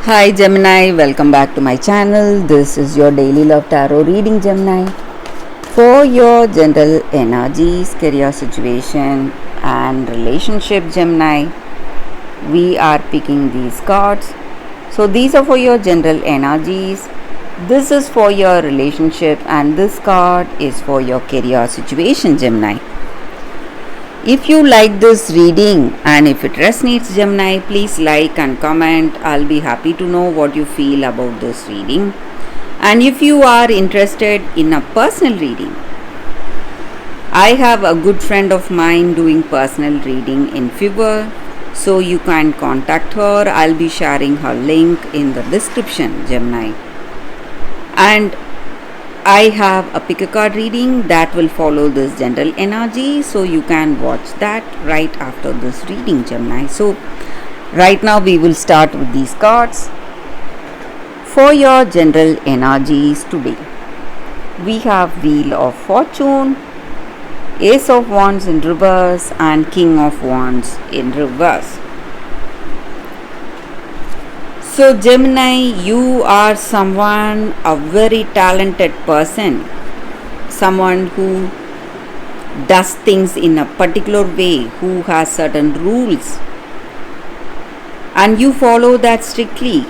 Hi Gemini, welcome back to my channel. This is your daily love tarot reading, Gemini. For your general energies, career situation, and relationship, Gemini, we are picking these cards. So, these are for your general energies. This is for your relationship, and this card is for your career situation, Gemini. If you like this reading and if it resonates, Gemini, please like and comment. I'll be happy to know what you feel about this reading. And if you are interested in a personal reading, I have a good friend of mine doing personal reading in Fiverr, so you can contact her. I'll be sharing her link in the description, Gemini. And I have a pick a card reading that will follow this general energy, so you can watch that right after this reading, Gemini. So right now we will start with these cards. For your general energies today, we have Wheel of Fortune, Ace of Wands in reverse, and King of Wands in reverse. So Gemini, you are someone, a very talented person, someone who does things in a particular way, who has certain rules, and you follow that strictly.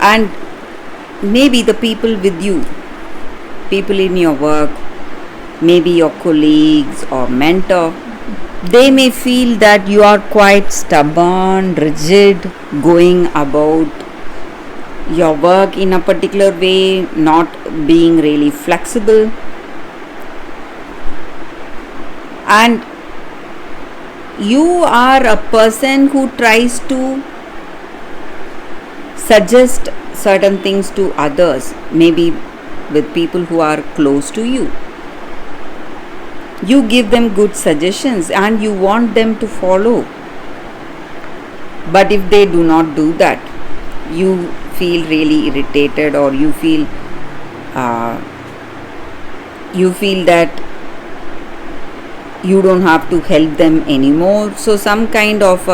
And maybe the people with you, people in your work, maybe your colleagues or mentor, they may feel that you are quite stubborn, rigid, going about your work in a particular way, not being really flexible. And you are a person who tries to suggest certain things to others, maybe with people who are close to you. You give them good suggestions and you want them to follow. But if they do not do that, you feel really irritated, or you feel that you don't have to help them anymore. So some kind of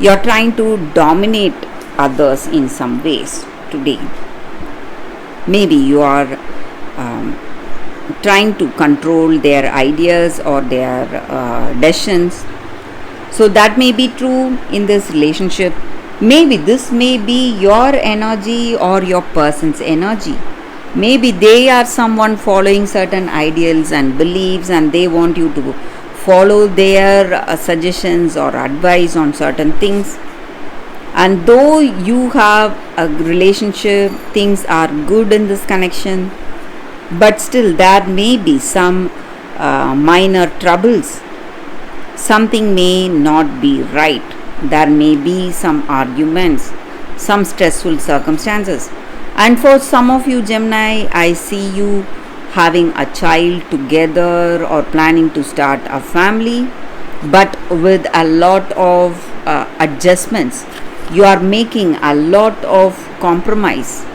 you're trying to dominate others in some ways today. Maybe you are trying to control their ideas or their decisions. So that may be true in this relationship. Maybe this may be your energy or your person's energy. Maybe they are someone following certain ideals and beliefs, and they want you to follow their suggestions or advice on certain things. And though you have a relationship, things are good in this connection, but still there may be some minor troubles. Something may not be right. There may be some arguments, some stressful circumstances. And for some of you, Gemini, I see you having a child together or planning to start a family, but with a lot of adjustments. You are making a lot of compromise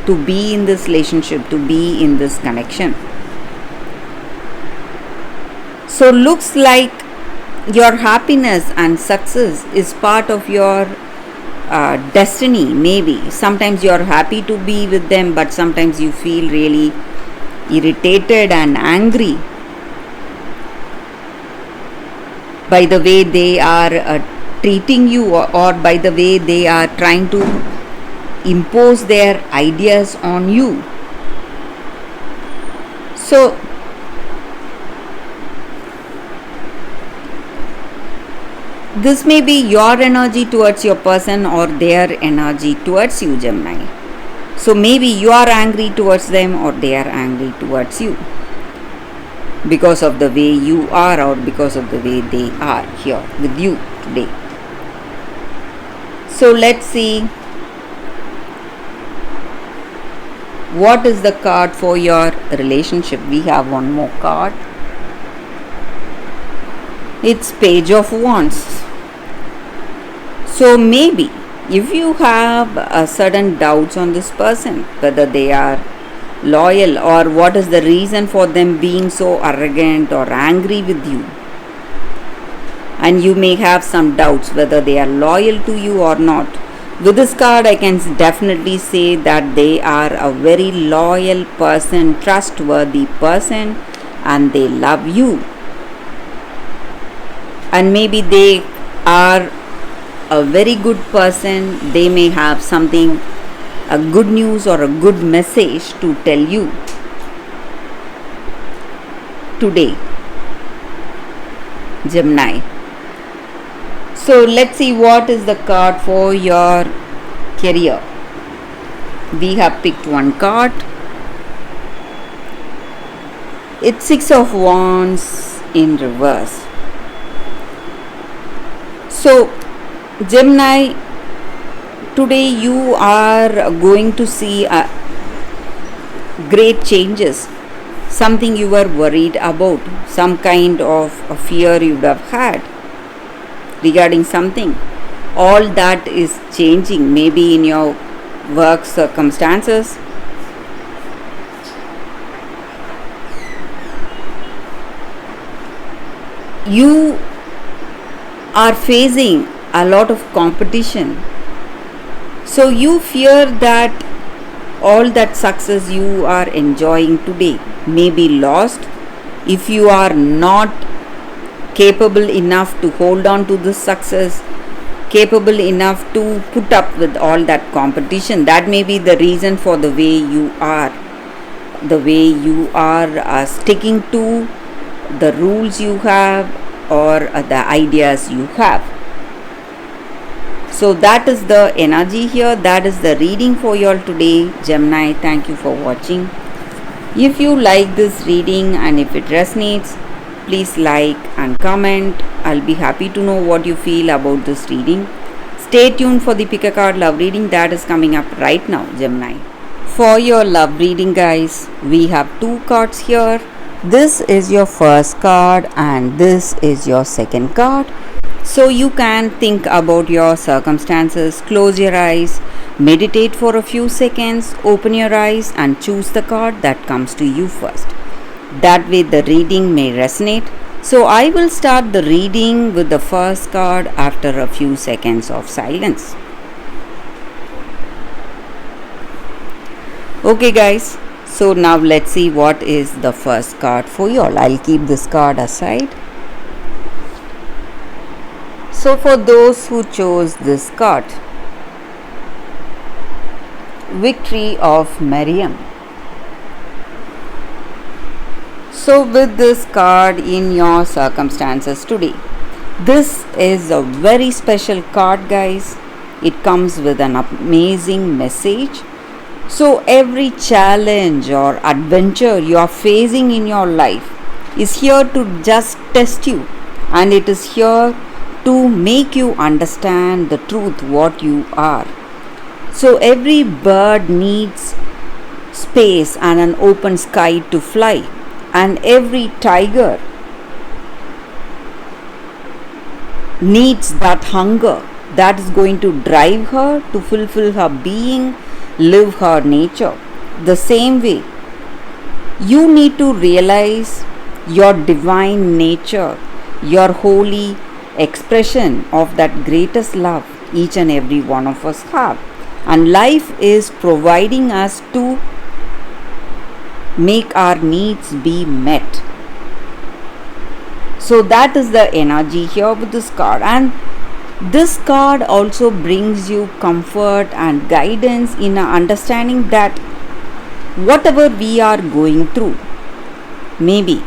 to be in this relationship, to be in this connection. So looks like your happiness and success is part of your destiny. Maybe sometimes you are happy to be with them, but sometimes you feel really irritated and angry by the way they are treating you, or by the way they are trying to impose their ideas on you. So this may be your energy towards your person or their energy towards you, Gemini. So maybe you are angry towards them or they are angry towards you because of the way you are, or because of the way they are here with you today. So let's see what is the card for your relationship. We have one more card. It's Page of Wands. So maybe if you have certain doubts on this person, whether they are loyal, or what is the reason for them being so arrogant or angry with you, and you may have some doubts whether they are loyal to you or not, With this card, I can definitely say that they are a very loyal person, trustworthy person, and they love you. And maybe they are a very good person. They may have something, a good news or a good message to tell you today, Gemini. So let's see what is the card for your career. We have picked one card. It's Six of Wands in reverse. So Gemini, today you are going to see great changes. Something you were worried about, some kind of a fear you would have had regarding something, all that is changing. Maybe in your work circumstances, you are facing a lot of competition, so you fear that all that success you are enjoying today may be lost if you are not capable enough to hold on to this success, capable enough to put up with all that competition. That may be the reason for the way you are, sticking to the rules you have or the ideas you have. So that is the energy here. That is the reading for you all today, Gemini. Thank you for watching. If you like this reading and if it resonates, please like and comment. I'll be happy to know what you feel about this reading. Stay tuned for the pick a card love reading that is coming up right now, Gemini. For your love reading, guys, we have two cards here. This is your first card and this is your second card. So you can think about your circumstances, close your eyes, meditate for a few seconds, open your eyes and choose the card that comes to you first. That way the reading may resonate. So I will start the reading with the first card after a few seconds of silence. Okay guys, so now let's see what is the first card for you all. I'll keep this card aside. So for those who chose this card, Victory of Miriam. So with this card in your circumstances today, this is a very special card, guys. It comes with an amazing message. So every challenge or adventure you are facing in your life is here to just test you, and it is here to make you understand the truth, what you are. So every bird needs space and an open sky to fly, and every tiger needs that hunger that is going to drive her to fulfill her being, live her nature. The same way, you need to realize your divine nature, your holy expression of that greatest love each and every one of us have. And life is providing us to make our needs be met. So that is the energy here with this card. And this card also brings you comfort and guidance in understanding that whatever we are going through, maybe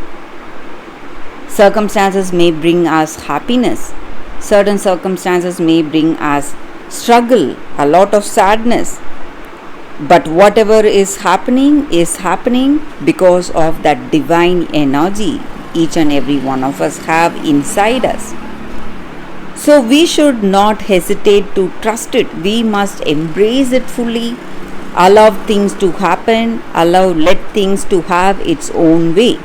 circumstances may bring us happiness, certain circumstances may bring us struggle, a lot of sadness, but whatever is happening because of that divine energy each and every one of us have inside us. So we should not hesitate to trust it. We must embrace it fully, allow things to happen, let things to have its own way.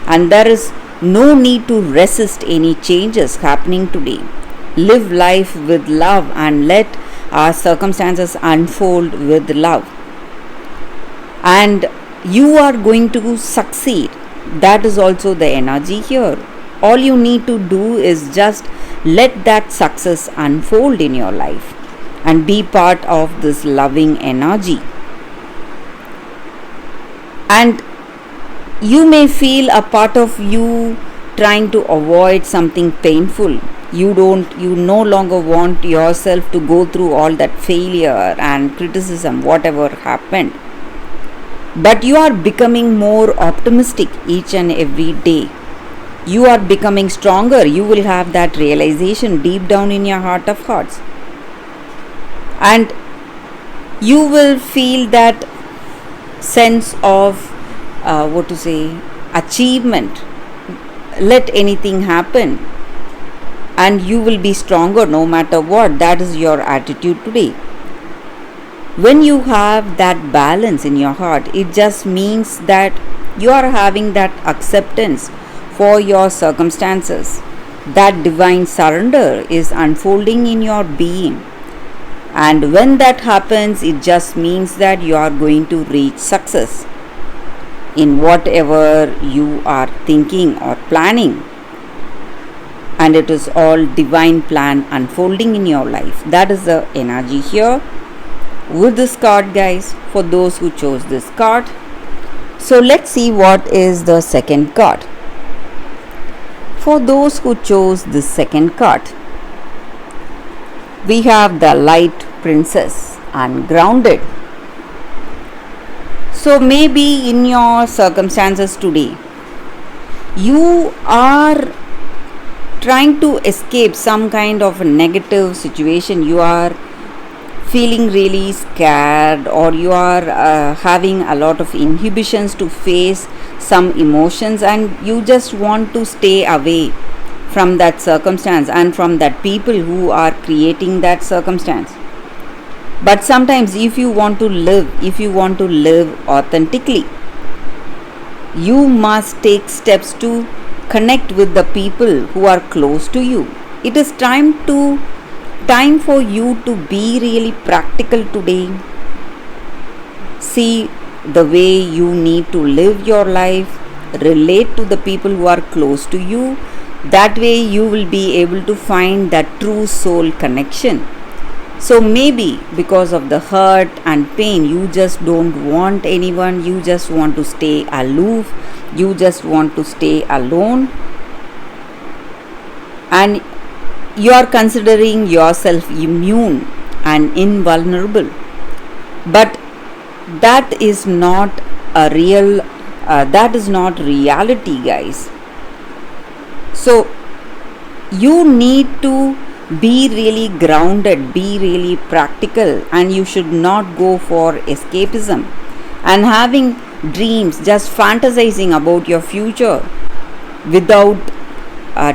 And there is no need to resist any changes happening today. Live life with love and let our circumstances unfold with love. And you are going to succeed. That is also the energy here. All you need to do is just let that success unfold in your life. and be part of this loving energy. And you may feel a part of you trying to avoid something painful. You no longer want yourself to go through all that failure and criticism, whatever happened. But you are becoming more optimistic each and every day. You are becoming stronger. You will have that realization deep down in your heart of hearts. And you will feel that sense of achievement. Let anything happen, and you will be stronger no matter what. That is your attitude today. When you have that balance in your heart, it just means that you are having that acceptance for your circumstances. That divine surrender is unfolding in your being. And when that happens, it just means that you are going to reach success in whatever you are thinking or planning. And it is all divine plan unfolding in your life. That is the energy here with this card, guys, for those who chose this card. So let's see what is the second card. For those who chose the second card, we have the Light Princess and Grounded. So maybe in your circumstances today, you are trying to escape some kind of a negative situation. You are feeling really scared, or you are having a lot of inhibitions to face some emotions, and you just want to stay away from that circumstance and from that people who are creating that circumstance. But sometimes if you want to live authentically, you must take steps to connect with the people who are close to you. It is time for you to be really practical today. See the way you need to live your life, relate to the people who are close to you. That way you will be able to find that true soul connection. So maybe because of the hurt and pain, you just don't want anyone, you just want to stay aloof, you just want to stay alone, and you are considering yourself immune and invulnerable. But that is not reality, guys. So you need to be really grounded, be really practical, and you should not go for escapism and having dreams, just fantasizing about your future without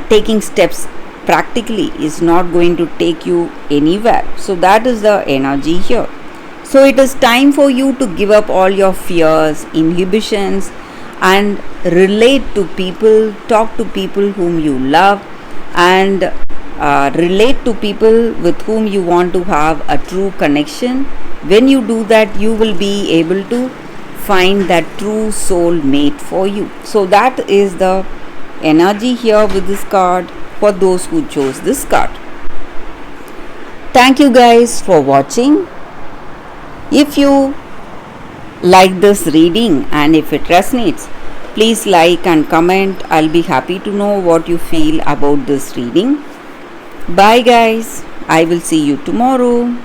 taking steps practically is not going to take you anywhere. So that is the energy here. So it is time for you to give up all your fears, inhibitions, and relate to people, talk to people whom you love, and relate to people with whom you want to have a true connection. When you do that, you will be able to find that true soul mate for you. So that is the energy here with this card for those who chose this card. Thank you guys for watching. If you like this reading and if it resonates, please like and comment. I'll be happy to know what you feel about this reading. Bye guys. I will see you tomorrow.